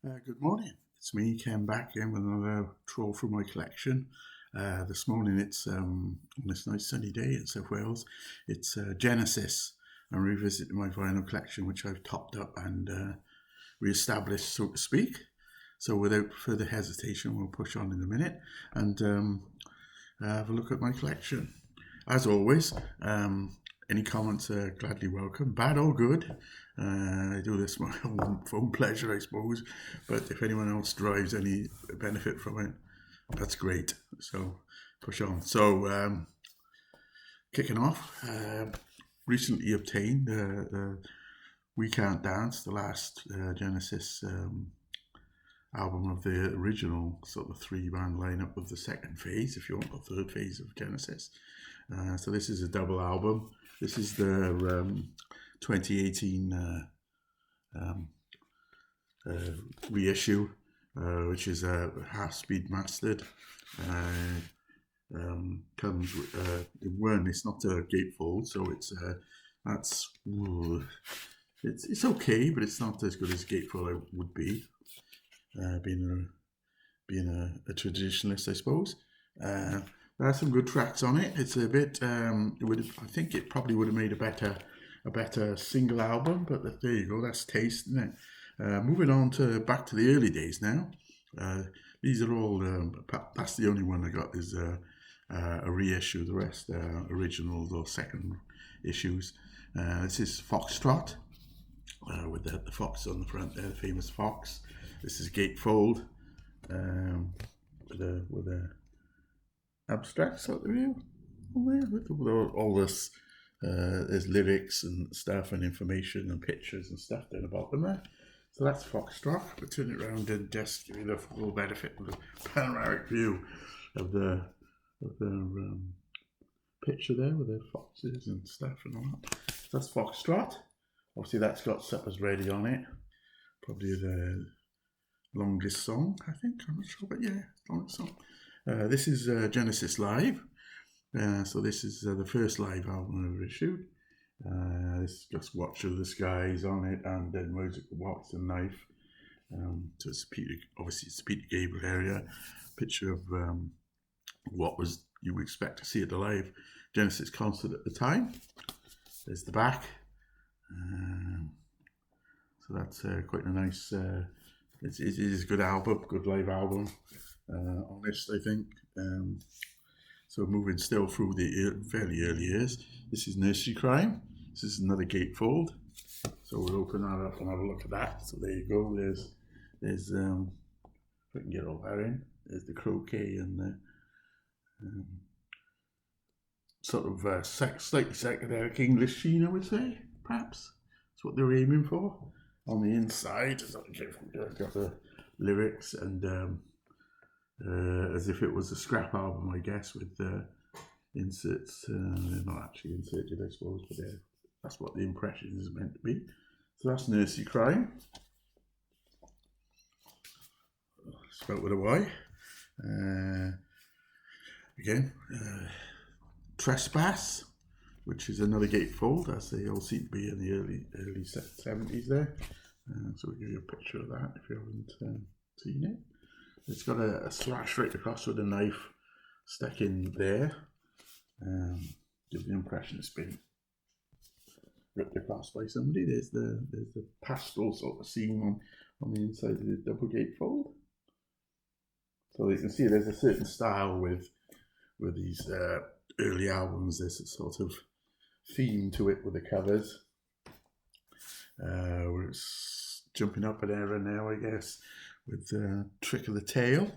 Good morning. It's me, Ken, back in with another troll from my collection. This morning it's on this nice sunny day in South Wales. It's Genesis. I'm revisiting my vinyl collection, which I've topped up and re-established, so to speak. So without further hesitation, we'll push on in a minute and have a look at my collection. As always, any comments are gladly welcome, bad or good. I do this for my own pleasure, I suppose. But if anyone else derives any benefit from it, that's great. So push on. So kicking off, recently obtained We Can't Dance, the last Genesis album of the original sort of three-band lineup of the second phase, if you want, the third phase of Genesis. So this is a double album. This is the 2018 reissue, which is a half-speed mastered. Comes with one. It's not a gatefold, so it's okay, but it's not as good as gatefold would be. Being a traditionalist, I suppose. There are some good tracks on it. It's a bit. I think it probably would have made a better single album. But there you go. That's taste, isn't it? Moving on to back to the early days now. These are all. That's the only one I got is a reissue. The rest are originals or second issues. This is Foxtrot with the fox on the front there, the famous fox. This is Gatefold with a abstract sort of view with all this. There's lyrics and stuff and information and pictures and stuff down the bottom there. So that's Foxtrot. But turn it around and just give you the full benefit of the panoramic view of the picture there with the foxes and stuff and all that. So that's Foxtrot. Obviously, that's got Supper's Ready on it. Probably the longest song, I think. I'm not sure, but yeah, longest song. This is Genesis Live. So this is the first live album I ever issued. This just Watch of the Skies on it, and then Music Box and Knife. So it's obviously it's Peter Gabriel area. Picture of what was you would expect to see at the live Genesis concert at the time. There's the back. So that's quite a nice. It is a good album, good live album. Honest, I think. So moving still through the fairly early years. This is Nursery Crime. This is another gatefold. So we'll open that up and have a look at that. So there you go. There's if I can get all that in. There's the croquet and the sort of slightly psychedelic English sheen, I would say, perhaps. That's what they're aiming for. On the inside, I've got the lyrics and as if it was a scrap album, I guess, with inserts. They're not actually inserted, I suppose, but that's what the impression is meant to be. So that's Nursery Crime. Spelt with a Y. Again, Trespass, which is another gatefold, as they all seem to be in the early 70s there. So we'll give you a picture of that if you haven't seen it. It's got a slash right across with a knife stuck in there. Gives the impression it's been ripped across by somebody. There's the pastel sort of scene on the inside of the double gatefold. So you can see there's a certain style with these early albums. There's a sort of theme to it with the covers. Where it's jumping up an era now, I guess, with Trick of the Tail.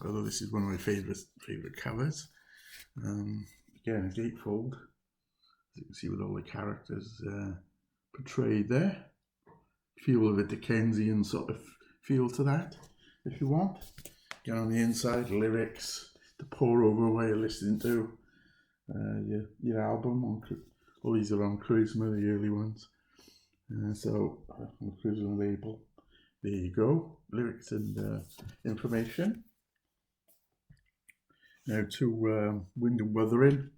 Although this is one of my favourite covers. Again, a gatefold, as you can see with all the characters portrayed there. Feel of a Dickensian sort of feel to that, if you want. Again, on the inside, lyrics to pour over while you're listening to your album. All these are on Charisma, the early ones. So on the Charisma label. There you go, lyrics and information. Now to Wind and Wuthering.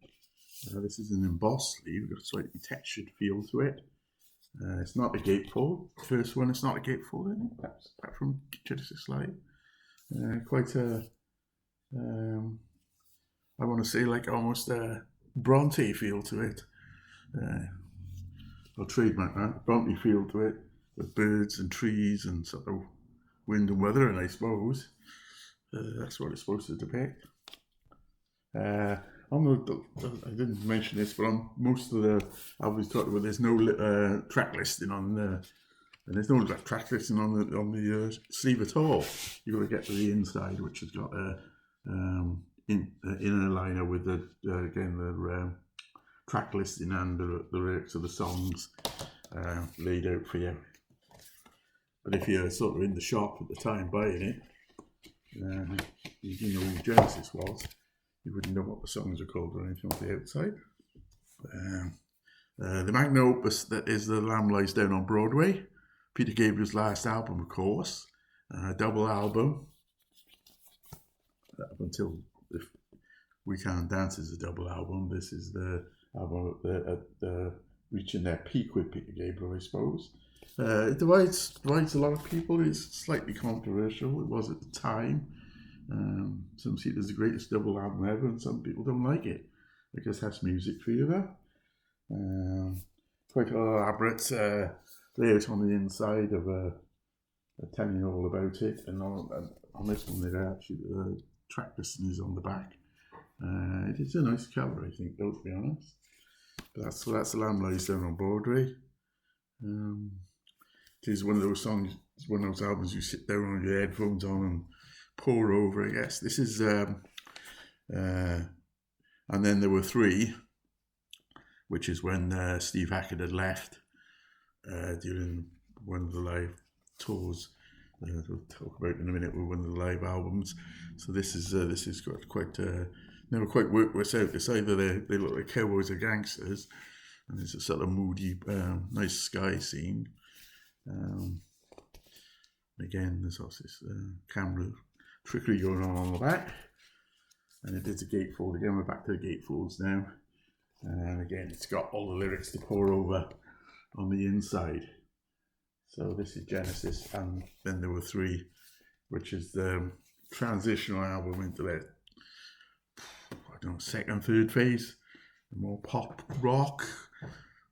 This is an embossed sleeve, got a slightly textured feel to it. It's not a gatefold. First one, it's not a gatefold, I think, apart from Genesis Live. Quite a, I want to say like almost a Bronte feel to it. I'll trademark that, Bronte feel to it, with birds and trees and sort of wind and weather, and I suppose that's what it's supposed to depict. I didn't mention this, but on most of the albums talked about, there's no track listing on and there's no track listing on the sleeve at all. You've got to get to the inside, which has got a inner liner with the track listing and the lyrics of the songs laid out for you. But if you're sort of in the shop at the time buying it, you didn't know who Genesis was, you wouldn't know what the songs are called or anything on the outside. The magnum opus that is The Lamb Lies Down on Broadway, Peter Gabriel's last album, of course, double album. Up until If We Can't Dance is a double album. This is the album reaching their peak with Peter Gabriel, I suppose. It divides a lot of people. It's slightly controversial. It was at the time. Some see it as the greatest double album ever, and some people don't like it. I guess that's music fever. Quite an elaborate layout on the inside of telling you all about it, and on this one, the track listing is on the back. It's a nice cover, I think, though, to be honest. But that's The Lamb Lies Down on Broadway. It is one of those songs, it's one of those albums you sit down with your headphones on and pour over, I guess. This is, and then there were three, which is when Steve Hackett had left during one of the live tours. We'll talk about in a minute with one of the live albums. So this is got quite never quite worked this out. It's either they look like cowboys or gangsters, and there's a sort of moody, nice sky scene. Again, there's also this camera trickery going on the back, and it is a gatefold again. We're back to the gatefolds now, and again, it's got all the lyrics to pour over on the inside. So this is Genesis, and then there were three, which is the transitional album into their, second, third phase, more pop rock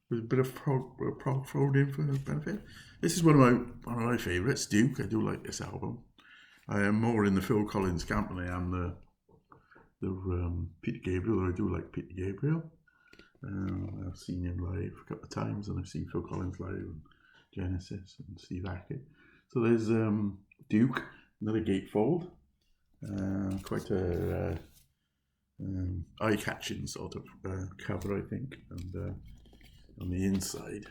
with a bit of prog thrown in for benefit. This is one of my favourites, Duke. I do like this album. I am more in the Phil Collins camp than I am the Peter Gabriel. I do like Peter Gabriel. I've seen him live a couple of times, and I've seen Phil Collins live, and Genesis, and Steve Hackett. So there's Duke, another gatefold. Quite a eye-catching sort of cover, I think. And on the inside,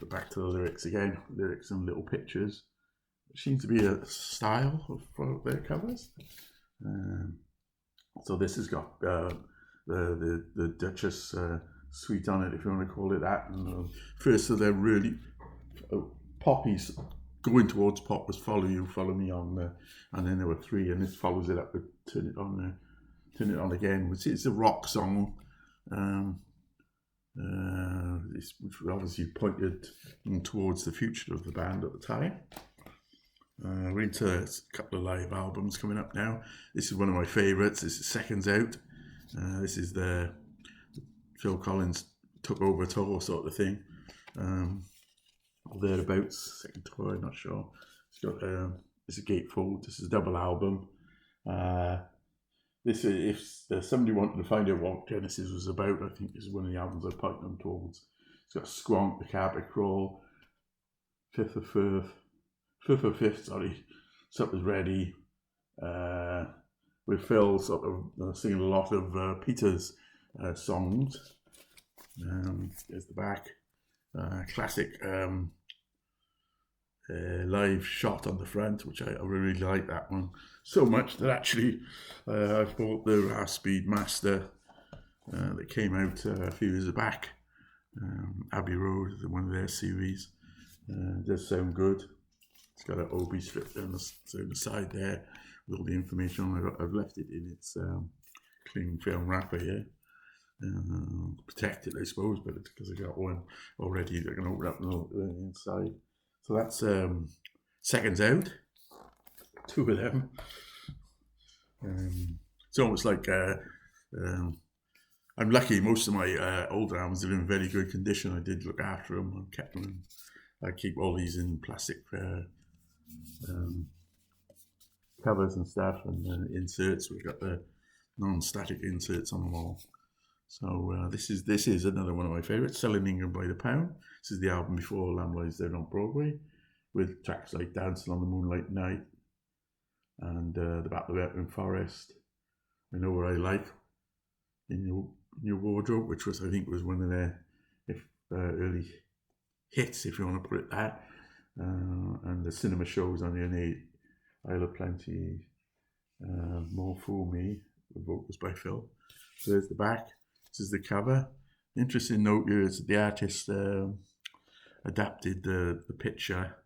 go back to the lyrics again. Lyrics and little pictures. It seems to be a style for their covers. So this has got the Duchess suite on it, if you want to call it that. And first of them really poppies going towards pop was Follow You, Follow Me On, and then there were three, and this follows it up with Turn It On Again, which is a rock song, which obviously pointed towards the future of the band at the time. We're into a couple of live albums coming up now. This is one of my favourites. This is Seconds Out. This is the Phil Collins took over tour sort of thing. Or thereabouts, second tour, I'm not sure. It's a gatefold. This is a double album. This is, if somebody wanted to find out what Genesis was about, I think this is one of the albums I point them towards. It's got Squonk, The Carpet Crawl, Fifth or Fifth, Supper's Ready, with Phil sort of singing a lot of Peter's songs. There's the back. Classic live shot on the front, which I really like that one so much that actually I've bought the Raspberry Master that came out a few years back. Abbey Road, one of their series. It does sound good. It's got an Obi strip down the side there with all the information on it. I've left it in its cling film wrapper here. protect it, I suppose, but it's because I got one already that I can open up the inside. So that's seconds out, two of them. It's almost like I'm lucky. Most of my older albums are in very good condition. I did look after them and kept them. I keep all these in plastic covers and stuff, and inserts. We've got the non-static inserts on them all. So this is another one of my favourites, Selling England by the Pound. This is the album before Lamb Lies Down on Broadway, with tracks like Dancing on the Moonlight Night and The Battle of Epping Forest, I Know What I Like, In Your Wardrobe, which was, I think, was one of their early hits, if you want to put it that. And the cinema shows on the I Love Plenty, More Fool Me, with vocals by Phil. So there's the back. This is the cover. Interesting note here is that the artist adapted the picture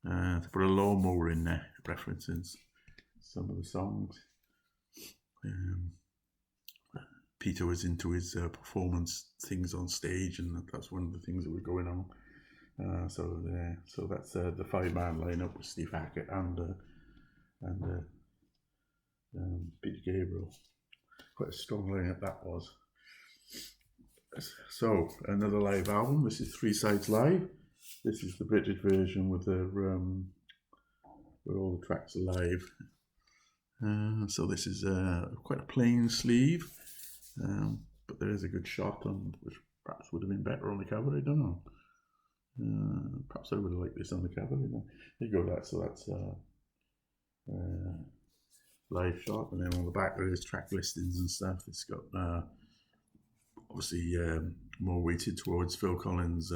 to put a lawnmower in there, references some of the songs. Peter was into his performance things on stage, and that's one of the things that was going on. So that's the five-man lineup with Steve Hackett and Peter Gabriel. Quite a strong lineup that was. So another live album. This is Three Sides Live. This is the British version with the where all the tracks are live. So this is quite a plain sleeve, but there is a good shot on, which perhaps would have been better on the cover. I don't know. Perhaps I would have liked this on the cover. There you go. So that's live shot, and then on the back there is track listings and stuff. It's got obviously more weighted towards Phil Collins'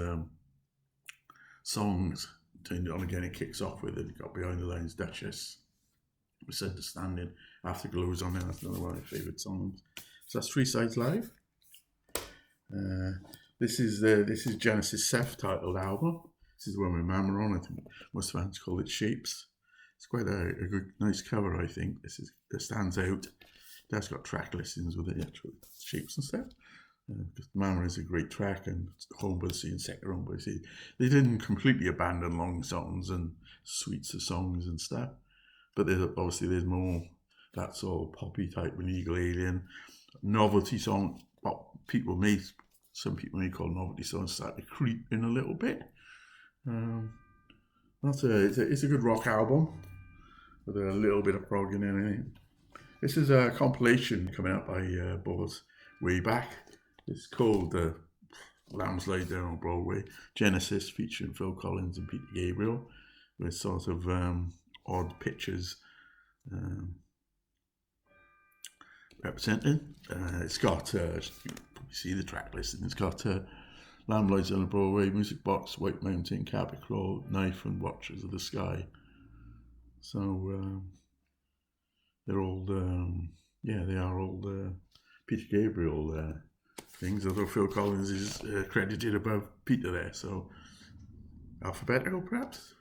songs. Turned it on again. It kicks off with it. Got Behind the Lines, Duchess, Misunderstanding, Afterglows on there. That's another one of my favourite songs. So that's Three Sides Live. This is Genesis' self-titled album. This is the one with Mama on. I think most fans call it Shapes. It's quite a good, nice cover, I think. It stands out. That's got track listings with the actual shapes and stuff. Because Mama is a great track, and Home by the Sea and Second Home by the Sea. They didn't completely abandon long songs and suites of songs and stuff, but there's more that sort of poppy type with Eagle Alien, novelty song. What some people may call novelty songs start to creep in a little bit. It's a good rock album with a little bit of prog in it. This is a compilation coming out by Boz way back. It's called Lambs Laid Down on Broadway, Genesis, featuring Phil Collins and Peter Gabriel, with sort of odd pictures represented. It's got, you see the track list, and it's got Lamb Lies Down on Broadway, Music Box, White Mountain, Carpet Crawl, Knife, and Watchers of the Sky. So they're all, they are all Peter Gabriel things, although Phil Collins is credited above Peter there, so alphabetical perhaps?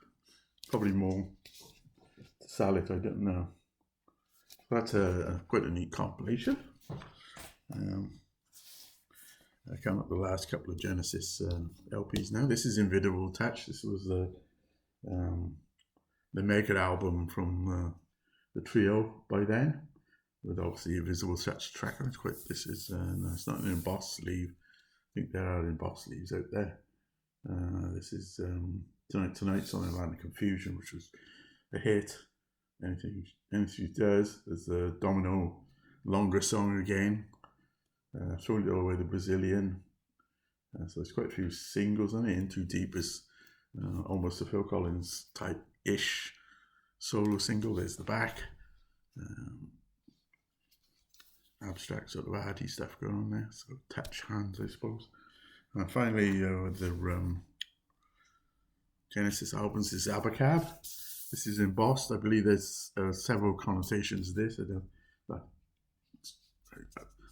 Probably more Salad, I don't know. That's quite a neat compilation. I count up the last couple of Genesis LPs now. This is Invisible Touch. This was the mega album from the trio by then, with obviously Invisible Touch tracker. This is no, it's not an embossed sleeve. I think there are embossed sleeves out there. This is Tonight's on Atlantic Confusion, which was a hit. Anything she does. There's the Domino longer song again. Throwing It All Away, the Brazilian. So there's quite a few singles on it. In Too Deep is almost a Phil Collins type-ish solo single. There's the back. Abstract sort of arty stuff going on there. So touch hands, I suppose. And finally, the Genesis albums is Abacab. This is embossed. I believe there's several connotations of this.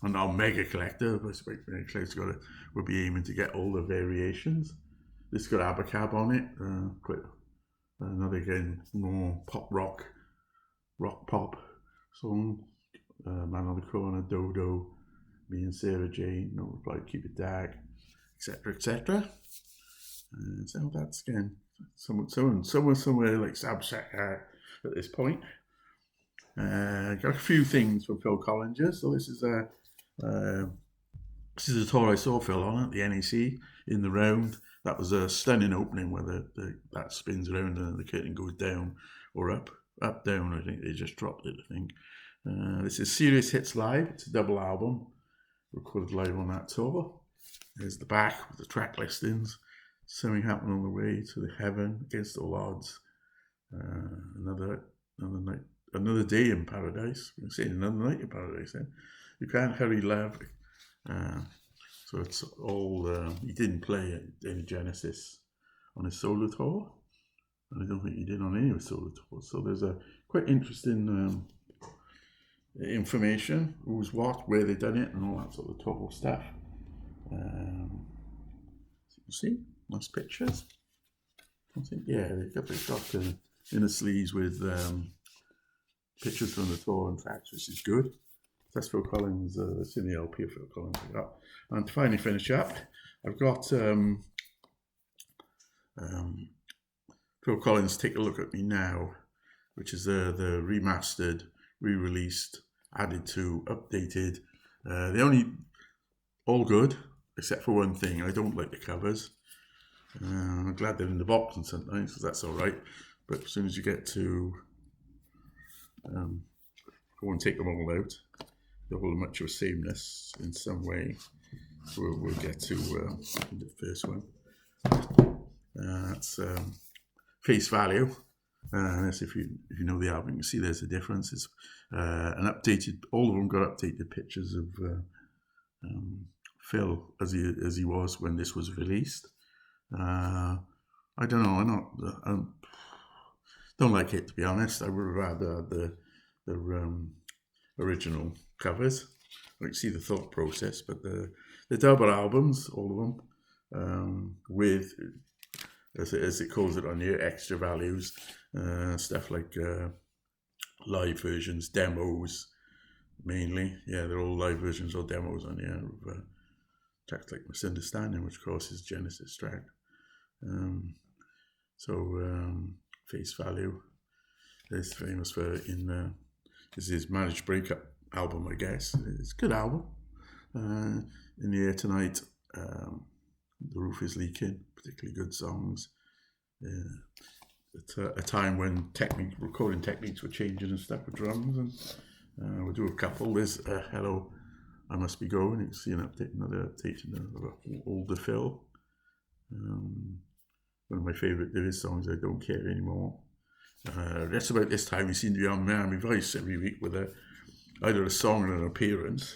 I'm not a mega collector, but I suspect mega collectors will be aiming to get all the variations. This got Abacab on it. Quite another, again, more pop rock pop song. Man on the Corner, Dodo, Me and Sarah Jane, No Reply, Keep It Dark, etc., etc. So that's again somewhere like Sabsack at this point. Got a few things from Phil Collinger. So this is a tour I saw Phil on at the NEC in the round. That was a stunning opening where that spins around and the curtain goes down or up, down. I think they just dropped it. I think this is Serious Hits Live. It's a double album recorded live on that tour. There's the back with the track listings. Something happened on the way to the heaven against all odds. Another night, another day in paradise. I'm saying another night in paradise. Then you can't hurry love. So it's all. He didn't play any Genesis on his solo tour, and I don't think he did on any of his solo tours. So there's a quite interesting information: who's what, where they done it, and all that sort of total stuff. So you see, nice pictures. I think, yeah, they've got inner sleeves with pictures from the tour and tracks, which is good. That's Phil Collins. It's in the LP of Phil Collins I got. And to finally finish up, I've got Phil Collins' Take a Look at Me Now, which is the remastered, re-released, added to, updated. They only all good, except for one thing. I don't like the covers. I'm glad they're in the box and sometimes, because that's all right. But as soon as you get to go and take them all out, they're all much of a sameness in some way. We'll get to the first one. That's Face Value. That's if you know the album, you can see there's a difference. It's an updated. All of them got updated pictures of Phil as he was when this was released. I don't know. I don't like it, to be honest. I would rather the original covers. I can see the thought process, but the double albums, all of them, with as it calls it on here, extra values, stuff like live versions, demos, mainly. Yeah, they're all live versions or demos on here of tracks like Misunderstanding, which of course is Genesis track. Face Value is famous for this is his Marriage Breakup album, I guess. It's a good album. In the Air Tonight, The Roof is Leaking, particularly good songs. At a time when recording techniques were changing and stuff with drums, and we'll do a couple. There's Hello, I Must Be Going. You can see another update of older Phil. One of my favourite Lewis songs, I Don't Care Anymore. That's about this time we seem to be on Miami Vice every week with either a song or an appearance.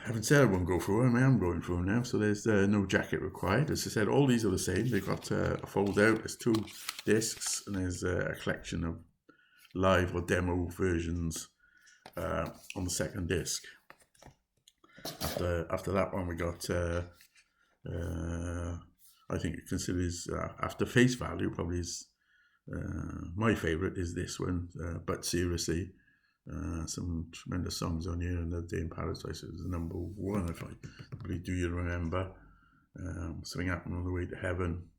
Having said I won't go through them, I am going through them now, so there's no jacket required. As I said, all these are the same. They've got a fold out, there's 2 discs, and there's a collection of live or demo versions on the second disc. After that one, we got I think it considers after Face Value probably is my favourite is this one, But Seriously. Some tremendous songs on here, and The Day in Paradise is number 1. If I probably Do You Remember, Something Happened on the Way to Heaven.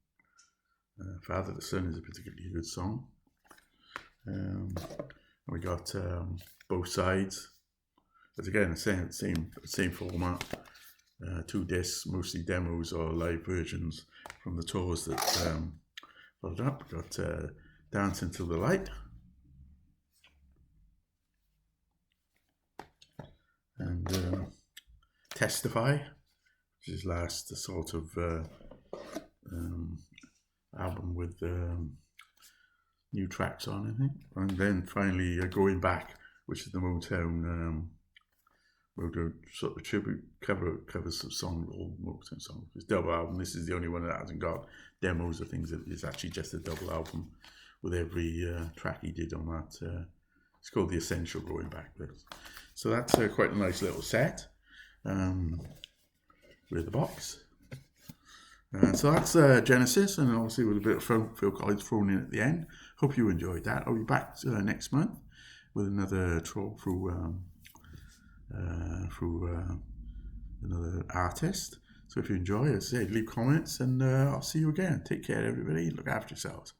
Father to Son is a particularly good song. We got Both Sides. But again, the same format. 2 discs, mostly demos or live versions from the tours that followed up. We got Dance Into the Light. And Testify, which is his last sort of album with new tracks on, I think. And then finally Going Back, which is the Motown sort of tribute covers some songs, all Motown songs. It's a double album. This is the only one that hasn't got demos or things. It's actually just a double album with every track he did on that. It's called The Essential Going Back. So that's quite a nice little set with the box. So that's Genesis, and obviously with a bit of Phil Collins thrown in at the end. Hope you enjoyed that. I'll be back next month with another troll through another artist. So if you enjoy, as I say, leave comments, and I'll see you again. Take care, everybody. Look after yourselves.